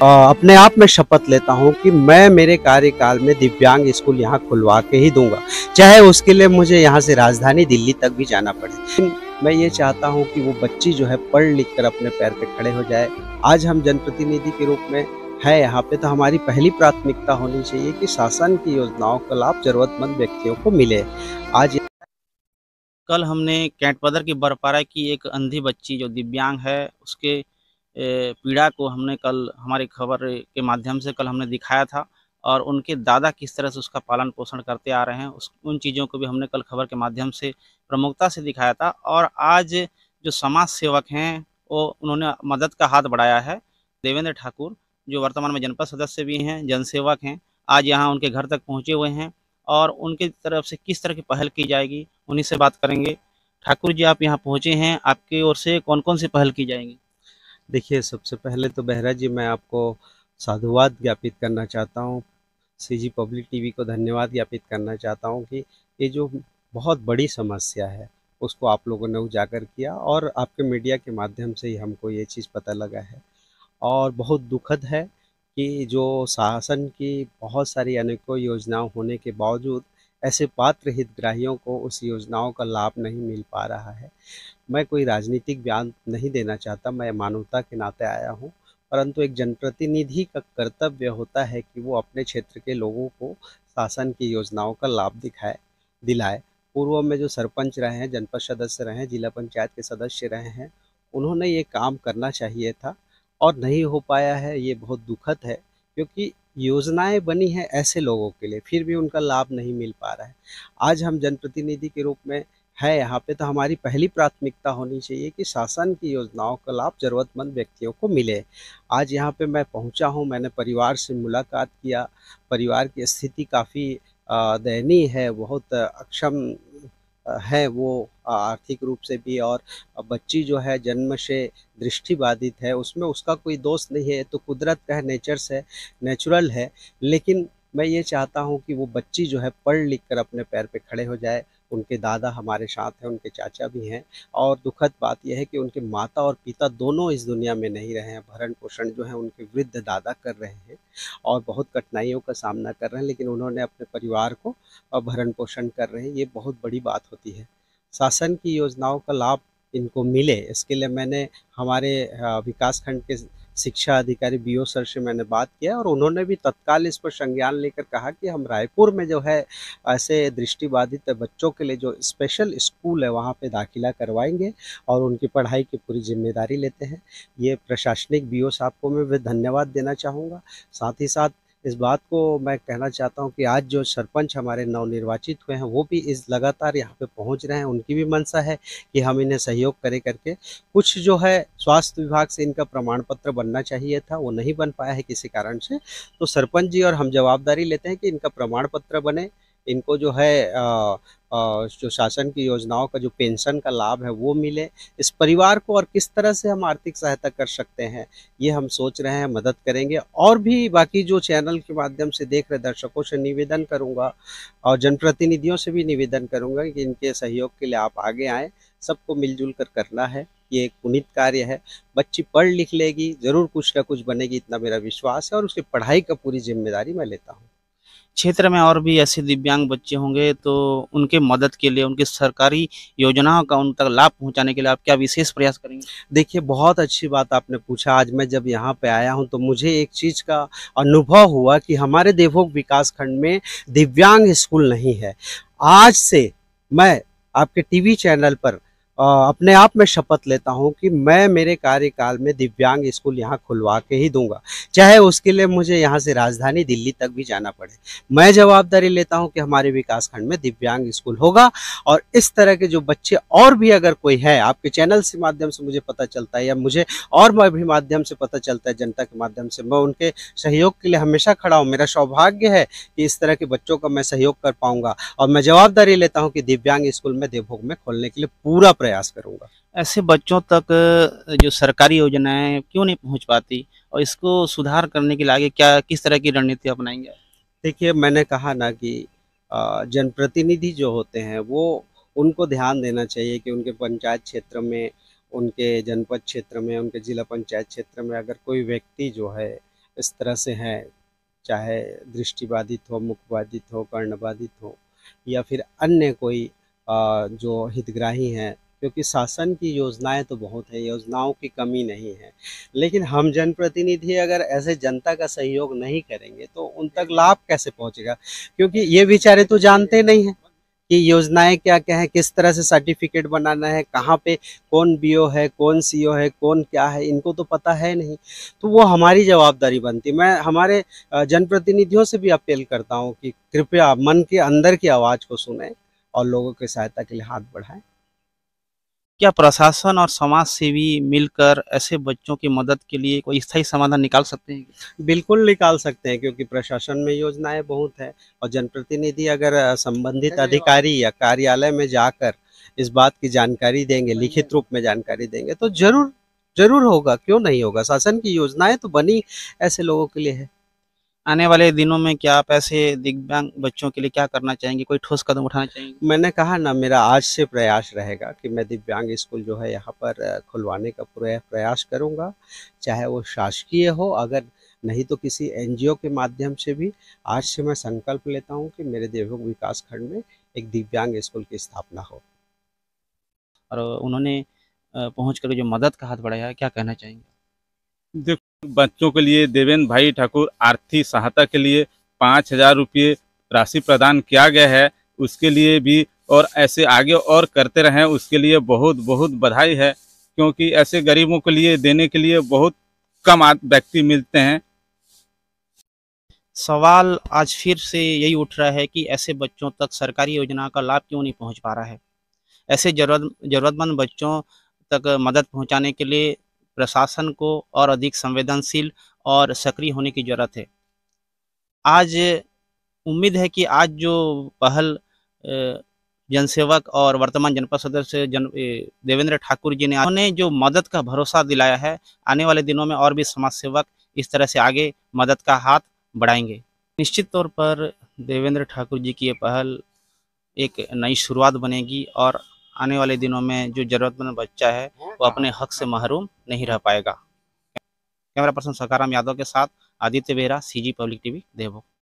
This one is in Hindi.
अपने आप में शपथ लेता हूँ कि मैं मेरे कार्यकाल में दिव्यांग स्कूल यहाँ खुलवा के ही दूंगा, चाहे उसके लिए मुझे यहाँ से राजधानी दिल्ली तक भी जाना पड़े। लेकिन मैं ये चाहता हूँ कि वो बच्ची जो है पढ़ लिख कर अपने पैर पे खड़े हो जाए। आज हम जनप्रतिनिधि के रूप में है यहाँ पे, तो हमारी पहली प्राथमिकता होनी चाहिए कि शासन की योजनाओं का लाभ जरूरतमंद व्यक्तियों को मिले। आज कल हमने कैंटपदर की बरपारा की एक अंधी बच्ची जो दिव्यांग है उसके पीड़ा को हमने कल हमारी खबर के माध्यम से कल हमने दिखाया था और उनके दादा किस तरह से उसका पालन पोषण करते आ रहे हैं उन चीज़ों को भी हमने कल खबर के माध्यम से प्रमुखता से दिखाया था। और आज जो समाज सेवक हैं वो उन्होंने मदद का हाथ बढ़ाया है। देवेंद्र ठाकुर जो वर्तमान में जनपद सदस्य भी हैं, जनसेवक हैं, आज यहाँ उनके घर तक पहुँचे हुए हैं और उनकी तरफ से किस तरह की पहल की जाएगी उन्हीं से बात करेंगे। ठाकुर जी, आप यहाँ पहुँचे हैं, आपकी ओर से कौन-कौन सी पहल की जाएँगी? देखिए, सबसे पहले तो बेहरा जी मैं आपको साधुवाद ज्ञापित करना चाहता हूँ। सीजी पब्लिक टीवी को धन्यवाद ज्ञापित करना चाहता हूँ कि ये जो बहुत बड़ी समस्या है उसको आप लोगों ने उजागर किया और आपके मीडिया के माध्यम से ही हमको ये चीज़ पता लगा है। और बहुत दुखद है कि जो शासन की बहुत सारी अनेकों योजनाओं होने के बावजूद ऐसे पात्र हितग्राहियों को उस योजनाओं का लाभ नहीं मिल पा रहा है। मैं कोई राजनीतिक बयान नहीं देना चाहता, मैं मानवता के नाते आया हूँ, परंतु एक जनप्रतिनिधि का कर्तव्य होता है कि वो अपने क्षेत्र के लोगों को शासन की योजनाओं का लाभ दिलाए। पूर्व में जो सरपंच रहे हैं, जनपद सदस्य रहे हैं, जिला पंचायत के सदस्य रहे हैं, उन्होंने ये काम करना चाहिए था और नहीं हो पाया है। ये बहुत दुखद है क्योंकि योजनाएं बनी हैं ऐसे लोगों के लिए, फिर भी उनका लाभ नहीं मिल पा रहा है। आज हम जनप्रतिनिधि के रूप में है यहाँ पे, तो हमारी पहली प्राथमिकता होनी चाहिए कि शासन की योजनाओं का लाभ ज़रूरतमंद व्यक्तियों को मिले। आज यहाँ पे मैं पहुँचा हूँ, मैंने परिवार से मुलाकात किया। परिवार की स्थिति काफ़ी दयनीय है, बहुत अक्षम है वो आर्थिक रूप से भी। और बच्ची जो है जन्म से दृष्टिबाधित है, उसमें उसका कोई दोष नहीं है, तो कुदरत का है, नेचर्स है, नेचुरल है। लेकिन मैं ये चाहता हूँ कि वो बच्ची जो है पढ़ लिख कर अपने पैर पे खड़े हो जाए। उनके दादा हमारे साथ हैं, उनके चाचा भी हैं। और दुखद बात यह है कि उनके माता और पिता दोनों इस दुनिया में नहीं रहे हैं। भरण पोषण जो है उनके वृद्ध दादा कर रहे हैं और बहुत कठिनाइयों का सामना कर रहे हैं, लेकिन उन्होंने अपने परिवार को भरण पोषण कर रहे हैं। ये बहुत बड़ी बात होती है। शासन की योजनाओं का लाभ इनको मिले, इसके लिए मैंने हमारे विकास खंड के शिक्षा अधिकारी बीओ सर से मैंने बात किया और उन्होंने भी तत्काल इस पर संज्ञान लेकर कहा कि हम रायपुर में जो है ऐसे दृष्टिबाधित बच्चों के लिए जो स्पेशल स्कूल है वहाँ पे दाखिला करवाएंगे और उनकी पढ़ाई की पूरी जिम्मेदारी लेते हैं। ये प्रशासनिक बीओ साहब को मैं भी धन्यवाद देना चाहूँगा। साथ ही साथ इस बात को मैं कहना चाहता हूँ कि आज जो सरपंच हमारे नवनिर्वाचित हुए हैं वो भी इस लगातार यहाँ पे पहुँच रहे हैं। उनकी भी मंशा है कि हम इन्हें सहयोग करें करके। कुछ जो है स्वास्थ्य विभाग से इनका प्रमाण पत्र बनना चाहिए था, वो नहीं बन पाया है किसी कारण से। तो सरपंच जी और हम जवाबदारी लेते हैं कि इनका प्रमाण पत्र बने, इनको जो है जो शासन की योजनाओं का जो पेंशन का लाभ है वो मिले। इस परिवार को और किस तरह से हम आर्थिक सहायता कर सकते हैं ये हम सोच रहे हैं, मदद करेंगे। और भी बाकी जो चैनल के माध्यम से देख रहे दर्शकों से निवेदन करूंगा और जनप्रतिनिधियों से भी निवेदन करूंगा कि इनके सहयोग के लिए आप आगे आएँ। सबको मिलजुल कर करना है, ये एक पुनीत कार्य है। बच्ची पढ़ लिख लेगी, ज़रूर कुछ ना कुछ बनेगी, इतना मेरा विश्वास है और उसकी पढ़ाई का पूरी जिम्मेदारी मैं लेता हूँ। क्षेत्र में और भी ऐसे दिव्यांग बच्चे होंगे तो उनके मदद के लिए, उनकी सरकारी योजनाओं का उन तक लाभ पहुँचाने के लिए आप क्या विशेष प्रयास करेंगे? देखिए, बहुत अच्छी बात आपने पूछा। आज मैं जब यहाँ पे आया हूँ तो मुझे एक चीज़ का अनुभव हुआ कि हमारे देवभोग विकास खंड में दिव्यांग स्कूल नहीं है। आज से मैं आपके टीवी चैनल पर अपने आप में शपथ लेता हूँ कि मैं मेरे कार्यकाल में दिव्यांग स्कूल यहाँ खुलवा के ही दूंगा, चाहे उसके लिए मुझे यहाँ से राजधानी दिल्ली तक भी जाना पड़े। मैं जवाबदारी लेता हूँ कि हमारे विकास खंड में दिव्यांग स्कूल होगा। और इस तरह के जो बच्चे और भी अगर कोई है, आपके चैनल से माध्यम से मुझे पता चलता है या मुझे और मैं भी माध्यम से पता चलता है, जनता के माध्यम से, मैं उनके सहयोग के लिए हमेशा खड़ा हूँ। मेरा सौभाग्य है कि इस तरह के बच्चों का मैं सहयोग कर पाऊंगा और मैं जवाबदारी लेता हूँ कि दिव्यांग स्कूल में देवभोग में खोलने के लिए पूरा प्रयास करूंगा। ऐसे बच्चों तक जो सरकारी योजनाएँ क्यों नहीं पहुँच पाती और इसको सुधार करने के लिए आगे क्या किस तरह की रणनीति अपनाएँगे? देखिए, मैंने कहा ना कि जनप्रतिनिधि जो होते हैं वो उनको ध्यान देना चाहिए कि उनके पंचायत क्षेत्र में, उनके जनपद क्षेत्र में, उनके जिला पंचायत क्षेत्र में अगर कोई व्यक्ति जो है इस तरह से हैं, चाहे दृष्टिबाधित हो, मुखबाधित हो, कर्णबाधित हो या फिर अन्य कोई जो हितग्राही हैं, क्योंकि शासन की योजनाएं तो बहुत हैं, योजनाओं की कमी नहीं है, लेकिन हम जनप्रतिनिधि अगर ऐसे जनता का सहयोग नहीं करेंगे तो उन तक लाभ कैसे पहुंचेगा, क्योंकि ये बेचारे तो जानते नहीं हैं कि योजनाएं क्या क्या है, किस तरह से सर्टिफिकेट बनाना है, कहाँ पे कौन बीओ है, कौन सीओ है, कौन क्या है, इनको तो पता है नहीं। तो वो हमारी जवाबदारी बनती है। मैं हमारे जनप्रतिनिधियों से भी अपील करता हूँ कि कृपया मन के अंदर की आवाज़ को सुने और लोगों की सहायता के लिए हाथ बढ़ाएं। क्या प्रशासन और समाज सेवी मिलकर ऐसे बच्चों की मदद के लिए कोई स्थायी समाधान निकाल सकते हैं? बिल्कुल निकाल सकते हैं, क्योंकि प्रशासन में योजनाएं बहुत है और जनप्रतिनिधि अगर संबंधित अधिकारी या कार्यालय में जाकर इस बात की जानकारी देंगे, लिखित रूप में जानकारी देंगे, तो जरूर जरूर होगा, क्यों नहीं होगा। शासन की योजनाएं तो बनी ऐसे लोगों के लिए है। आने वाले दिनों में क्या आप ऐसे दिव्यांग बच्चों के लिए क्या करना चाहेंगे? कोई ठोस कदम उठाना चाहेंगे? मैंने कहा ना, मेरा आज से प्रयास रहेगा कि मैं दिव्यांग स्कूल जो है यहाँ पर खुलवाने का पूरा प्रयास करूँगा, चाहे वो शासकीय हो, अगर नहीं तो किसी एनजीओ के माध्यम से भी। आज से मैं संकल्प लेता हूँ कि मेरे देवभोग विकास खंड में एक दिव्यांग स्कूल की स्थापना हो। और उन्होंने पहुँच कर जो मदद का हाथ बढ़ाया है, क्या कहना चाहेंगे? देखो, बच्चों के लिए देवेंद्र भाई ठाकुर आर्थिक सहायता के लिए 5,000 रुपये राशि प्रदान किया गया है, उसके लिए भी और ऐसे आगे और करते रहें, उसके लिए बहुत बहुत बधाई है, क्योंकि ऐसे गरीबों के लिए देने के लिए बहुत कम व्यक्ति मिलते हैं। सवाल आज फिर से यही उठ रहा है कि ऐसे बच्चों तक सरकारी योजना का लाभ क्यों नहीं पहुंच पा रहा है? ऐसे ज़रूरतमंद बच्चों तक मदद पहुंचाने के लिए प्रशासन को और अधिक संवेदनशील और सक्रिय होने की ज़रूरत है। आज उम्मीद है कि आज जो पहल जनसेवक और वर्तमान जनपद सदस्य देवेंद्र ठाकुर जी ने उन्होंने जो मदद का भरोसा दिलाया है, आने वाले दिनों में और भी समाज सेवक इस तरह से आगे मदद का हाथ बढ़ाएंगे। निश्चित तौर पर देवेंद्र ठाकुर जी की ये पहल एक नई शुरुआत बनेगी और आने वाले दिनों में जो ज़रूरतमंद बच्चा है वो अपने हक से महरूम नहीं रह पाएगा। कैमरा पर्सन सखाराम यादव के साथ Aditya Behera, CG public TV, Devbhog.